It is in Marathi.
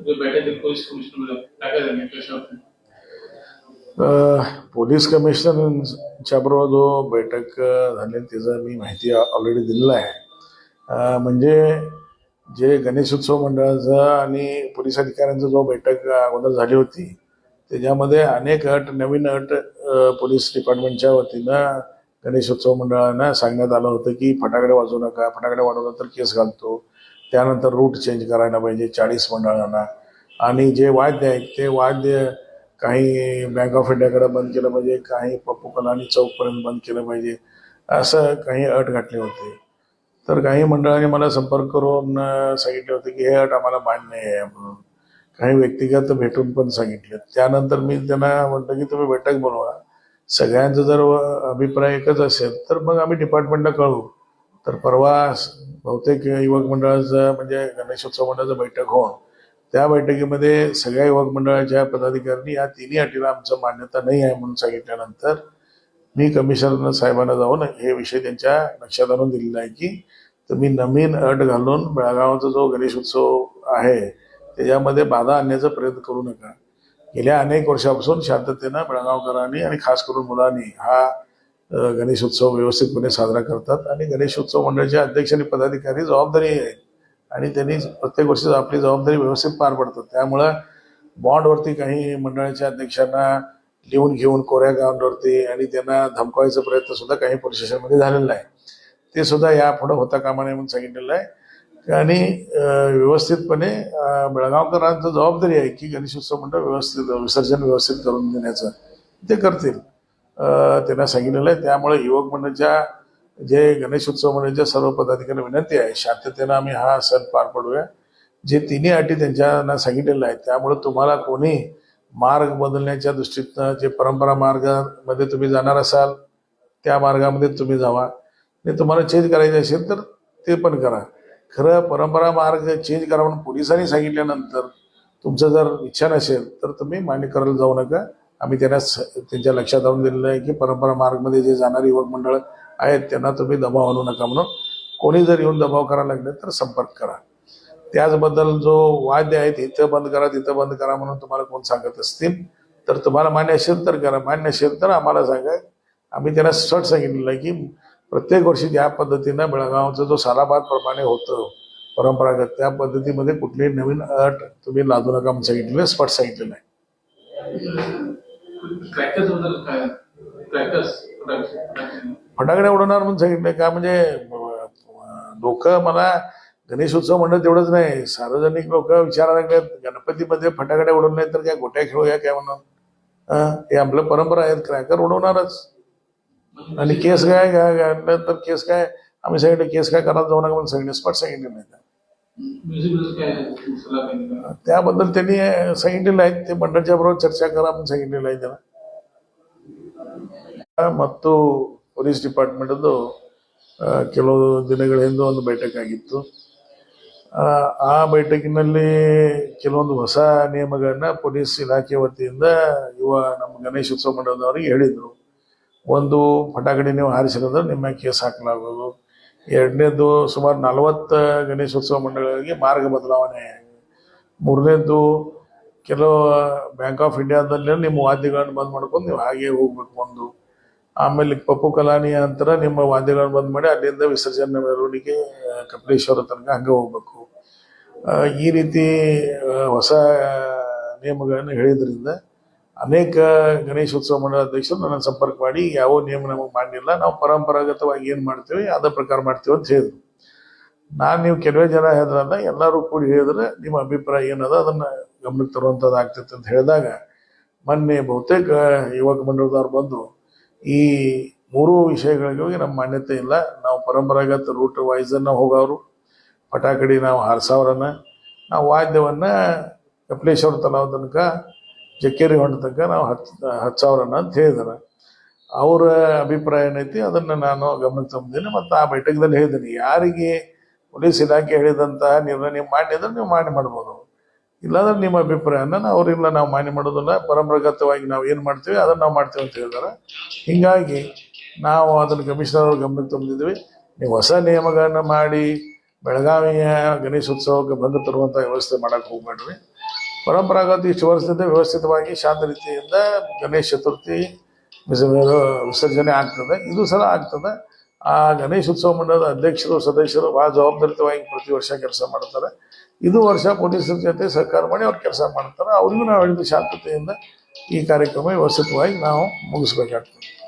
जो बैठक है पोलीस कमिशनर काय काय झाले कशावर पोलीस कमिशनरच्या बरोबर जो बैठक झाली त्याचं मी माहिती ऑलरेडी दिलेलं आहे. म्हणजे जे गणेशोत्सव मंडळाचा आणि पोलीस अधिकाऱ्यांचा जो बैठक अगोदर झाली होती त्याच्यामध्ये अनेक नवीन अट पोलीस डिपार्टमेंटच्या वतीनं गणेशोत्सव मंडळानं सांगण्यात आलं होतं की फटाकडे वाजवू नका, फटाकडे वाजवलं तर केस घालतो, त्यानंतर रूट चेंज करायला पाहिजे 40 मंडळांना, आणि जे वाद्य आहेत ते वाद्य काही बँक ऑफ इंडियाकडे बंद केलं पाहिजे, काही पप्पू कलानी चौकपर्यंत बंद केलं पाहिजे, असं काही अट घातले होते. तर काही मंडळांनी मला संपर्क करून सांगितले होते की हे अट आम्हाला मान्य आहे म्हणून. काही व्यक्तिगत भेटून पण सांगितले. त्यानंतर मी त्यांना म्हटलं की तुम्ही बैठक बोलवा, सगळ्यांचा जर अभिप्राय एकच असेल तर मग आम्ही डिपार्टमेंटला कळवू. तर परवा बहुतेक युवक मंडळाचं म्हणजे गणेशोत्सव मंडळाचं बैठक होऊन त्या बैठकीमध्ये सगळ्या युवक मंडळाच्या पदाधिकाऱ्यांनी या तिन्ही अटीला आमचं मान्यता नाही आहे म्हणून सांगितल्यानंतर मी कमिशनर साहेबांना जाऊन हे विषय त्यांच्या लक्षात आणून दिलेला आहे की तुम्ही नवीन अट घालून बेळगावचा जो गणेशोत्सव आहे त्याच्यामध्ये बाधा आणण्याचा प्रयत्न करू नका. गेल्या अनेक वर्षापासून शांततेनं बेळगावकरांनी आणि खास करून मुलांनी हा गणेशोत्सव व्यवस्थितपणे साजरा करतात आणि गणेशोत्सव मंडळाचे अध्यक्ष आणि पदाधिकारी जबाबदारी आहे आणि त्यांनी प्रत्येक वर्षी आपली जबाबदारी व्यवस्थित पार पडतात. त्यामुळं बॉन्डवरती काही मंडळाच्या अध्यक्षांना लिहून घेऊन कोऱ्या ग्राउंडवरती आणि त्यांना धमकावायचा प्रयत्न सुद्धा काही पोलीस स्टेशनमध्ये झालेला आहे. ते सुद्धा यापुढे होता कामा नये म्हणून सांगितलेलं आहे. आणि व्यवस्थितपणे बेळगावकरांचं जबाबदारी आहे की गणेशोत्सव मंडळ व्यवस्थित विसर्जन व्यवस्थित करून देण्याचं ते करतील, त्यांना सांगितलेलं आहे. त्यामुळे युवक मंडळाच्या जे गणेशोत्सव मंडळाच्या सर्व पदाधिकाऱ्यांना विनंती आहे शांततेनं आम्ही हा सण पार पडूया. जे तिन्ही अटी त्यांच्याना सांगितलेल्या आहेत त्यामुळे तुम्हाला कोणी मार्ग बदलण्याच्या दृष्टीनं जे परंपरा मार्गामध्ये तुम्ही जाणार असाल त्या मार्गामध्ये तुम्ही जावा, आणि तुम्हाला चेंज करायचे असेल तर ते पण करा. खरं परंपरा मार्ग चेंज करा म्हणून पोलिसांनी सांगितल्यानंतर तुमचं जर इच्छा नसेल तर तुम्ही मान्य करायला जाऊ नका. आम्ही त्यांच्या लक्षात आणून दिलेलं आहे की परंपरा मार्गमध्ये जे जाणारे युवक मंडळ आहेत त्यांना तुम्ही दबाव आणू नका म्हणून. कोणी जर येऊन दबाव करायला लागले तर संपर्क करा. त्याचबद्दल जो वाद्य आहेत इथं बंद करा तिथं बंद करा म्हणून तुम्हाला कोण सांगत असतील तर तुम्हाला मान्य असेल तर करा, मान्य असेल तर आम्हाला सांगा. आम्ही त्यांना सट सांगितलेलं आहे की प्रत्येक वर्षी ज्या पद्धतीनं बेळगावचं जो सालाबाद प्रमाणे होतं परंपरागत त्या पद्धतीमध्ये कुठलीही नवीन अट तुम्ही लादू नका म्हणून सांगितलेलं स्पष्ट सांगितलेलं आहे. फटाकडे उडवणार म्हणून सांगितलं का, म्हणजे लोक मला गणेशोत्सव मंडळ तेवढंच नाही सार्वजनिक लोक विचारायला लागतात गणपतीमध्ये फटाकडे उडवून नाही तर काय गोट्या खेळूया काय म्हणून. हे आपलं परंपरा आहेत, क्रॅकर उडवणारच. आणि केस काय घातलं तर केस काय आम्ही सांगितलं केस काय करायला जाऊ नका म्हणून सांगितलं स्पष्ट सांगितलं नाही. त्याबद्दल त्यांनी सांगितलेलं आहे ते मंडळाच्या बरोबर चर्चा करा म्हणून सांगितलेलं आहे त्यांना. ಮತ್ತು ಪೊಲೀಸ್ ಡಿಪಾರ್ಟ್ಮೆಂಟದ್ದು ಕೆಲವು ದಿನಗಳ ಹಿಂದೆ ಒಂದು ಬೈಠಕ್ ಆಗಿತ್ತು. ಆ ಬೈಠಕಿನಲ್ಲಿ ಕೆಲವೊಂದು ಹೊಸ ನಿಯಮಗಳನ್ನ ಪೊಲೀಸ್ ಇಲಾಖೆ ವತಿಯಿಂದ ನಮ್ಮ ಗಣೇಶೋತ್ಸವ ಮಂಡಳದವರಿಗೆ ಹೇಳಿದ್ರು. ಒಂದು, ಫಟಾಕಡಿ ನೀವು ಹಾರಿಸಿರೋದ್ರೆ ನಿಮ್ಮ ಕೇಸ್ ಹಾಕಲಾಗೋದು. ಎರಡನೇದು, ಸುಮಾರು 40 ಗಣೇಶೋತ್ಸವ ಮಂಡಳಿಗಳಿಗೆ ಮಾರ್ಗ ಬದಲಾವಣೆ. ಮೂರನೇದು, ಕೆಲವು ಬ್ಯಾಂಕ್ ಆಫ್ ಇಂಡಿಯಾದಲ್ಲಿ ನಿಮ್ಮ ವಾದ್ಯಗಳನ್ನು ಬಂದ್ ಮಾಡ್ಕೊಂಡು ನೀವು ಹಾಗೆ ಹೋಗ್ಬೇಕು ಒಂದು. ಆಮೇಲೆ ಪಪ್ಪು ಕಲಾನಿ ಅಂತರ ನಿಮ್ಮ ವಾದ್ಯಗಳನ್ನು ಬಂದ್ ಮಾಡಿ ಅಲ್ಲಿಂದ ವಿಸರ್ಜನೆ ಮೆರವಣಿಗೆ ಕಪಿಲೇಶ್ವರ ತನಕ ಹಂಗೆ ಹೋಗ್ಬೇಕು. ಈ ರೀತಿ ಹೊಸ ನಿಯಮಗಳನ್ನು ಹೇಳಿದ್ರಿಂದ ಅನೇಕ ಗಣೇಶೋತ್ಸವ ಮಂಡಳ ಅಧ್ಯಕ್ಷರು ನನ್ನ ಸಂಪರ್ಕ ಮಾಡಿ ಯಾವ ನಿಯಮ ನಮಗೆ ಮಾನ್ಯ ಇಲ್ಲ, ನಾವು ಪರಂಪರಾಗತವಾಗಿ ಏನು ಮಾಡ್ತೀವಿ ಅದೇ ಪ್ರಕಾರ ಮಾಡ್ತೀವಿ ಅಂತ ಹೇಳಿದ್ರು. ನಾನು ನೀವು ಕೆಲವೇ ಜನ ಹೇಳಿದ್ರಲ್ಲ ಎಲ್ಲರೂ ಕೂಡಿ ಹೇಳಿದ್ರೆ ನಿಮ್ಮ ಅಭಿಪ್ರಾಯ ಏನದ ಅದನ್ನು ಗಮನಕ್ಕೆ ತರುವಂಥದ್ದು ಆಗ್ತೈತೆ ಅಂತ ಹೇಳಿದಾಗ ಮೊನ್ನೆ ಬಹುತೇಕ ಯುವಕ ಮಂಡಳದವ್ರು ಬಂದು ಈ 3 ವಿಷಯಗಳಿಗೆ ನಮ್ಮ ಮಾನ್ಯತೆ ಇಲ್ಲ, ನಾವು ಪರಂಪರಾಗತ ರೂಟ್ ವೈಸನ್ನು ಹೋಗೋರು, ಪಟಾಕಡಿ ನಾವು ಹಾರಿಸೋರನ್ನ, ನಾವು ವಾದ್ಯವನ್ನು ಕಪಿಲೇಶ್ವರ ತಲಾವ್ ತನಕ ಜಕ್ಕೇರಿ ಹೊಂಡ ತನಕ ನಾವು ಹಚ್ಚೋರನ್ನ ಅಂತ ಹೇಳಿದಾರೆ. ಅವರ ಅಭಿಪ್ರಾಯ ಏನೈತಿ ಅದನ್ನು ನಾನು ಗಮನಕ್ಕೆ ತಂದಿದ್ದೀನಿ. ಮತ್ತು ಆ ಬೈಠಕದಲ್ಲಿ ಹೇಳಿದ್ದೀನಿ ಯಾರಿಗೆ ಪೊಲೀಸ್ ಇಲಾಖೆ ಹೇಳಿದಂತಹ ನಿರ್ಣಯ ನೀವು ಮಾನ್ಯ ಅಂದ್ರೆ ನೀವು ಮಾನ್ಯ ಮಾಡ್ಬೋದು, ಇಲ್ಲಾಂದ್ರೆ ನಿಮ್ಮ ಅಭಿಪ್ರಾಯನ ಅವರಿಲ್ಲ ನಾವು ಮಾನ್ಯ ಮಾಡೋದಿಲ್ಲ, ಪರಂಪರಾಗತವಾಗಿ ನಾವು ಏನು ಮಾಡ್ತೀವಿ ಅದನ್ನು ನಾವು ಮಾಡ್ತೀವಿ ಅಂತ ಹೇಳಿದಾರೆ. ಹೀಗಾಗಿ ನಾವು ಅದನ್ನು ಕಮಿಷನರ್ ಅವ್ರ ಗಮನಕ್ಕೆ ತಂದಿದ್ವಿ. ನೀವು ಹೊಸ ನಿಯಮಗಳನ್ನ ಮಾಡಿ ಬೆಳಗಾವಿಯ ಗಣೇಶೋತ್ಸವಕ್ಕೆ ಬಂದು ತರುವಂಥ ವ್ಯವಸ್ಥೆ ಮಾಡಕ್ಕೆ ಹೋಗ್ಬೇಡ್ರಿ. ಪರಂಪರಾಗತ ಇಷ್ಟು ವರ್ಷದಿಂದ ವ್ಯವಸ್ಥಿತವಾಗಿ ಶಾಂತ ರೀತಿಯಿಂದ ಗಣೇಶ ಚತುರ್ಥಿ ವಿಸರ್ಜನೆ ಆಗ್ತದೆ. ಇದು ಸಲ ಆಗ್ತದೆ. ಆ ಗಣೇಶ ಉತ್ಸವ ಮಂಡಳದ ಅಧ್ಯಕ್ಷರು ಸದಸ್ಯರು ಭಾಳ ಜವಾಬ್ದಾರಿತವಾಗಿ ಪ್ರತಿ ವರ್ಷ ಕೆಲಸ ಮಾಡ್ತಾರೆ. ಇದು ವರ್ಷ ಪೊಲೀಸರ ಜೊತೆ ಸಹಕಾರ ಮಾಡಿ ಅವ್ರು ಕೆಲಸ ಮಾಡ್ತಾರೆ. ಅವರಿಗೂ ನಾವು ಹೇಳಿದ ಶಾಂತತೆಯಿಂದ ಈ ಕಾರ್ಯಕ್ರಮ ವ್ಯವಸ್ಥಿತವಾಗಿ ನಾವು ಮುಗಿಸ್ಬೇಕಾಗ್ತದೆ.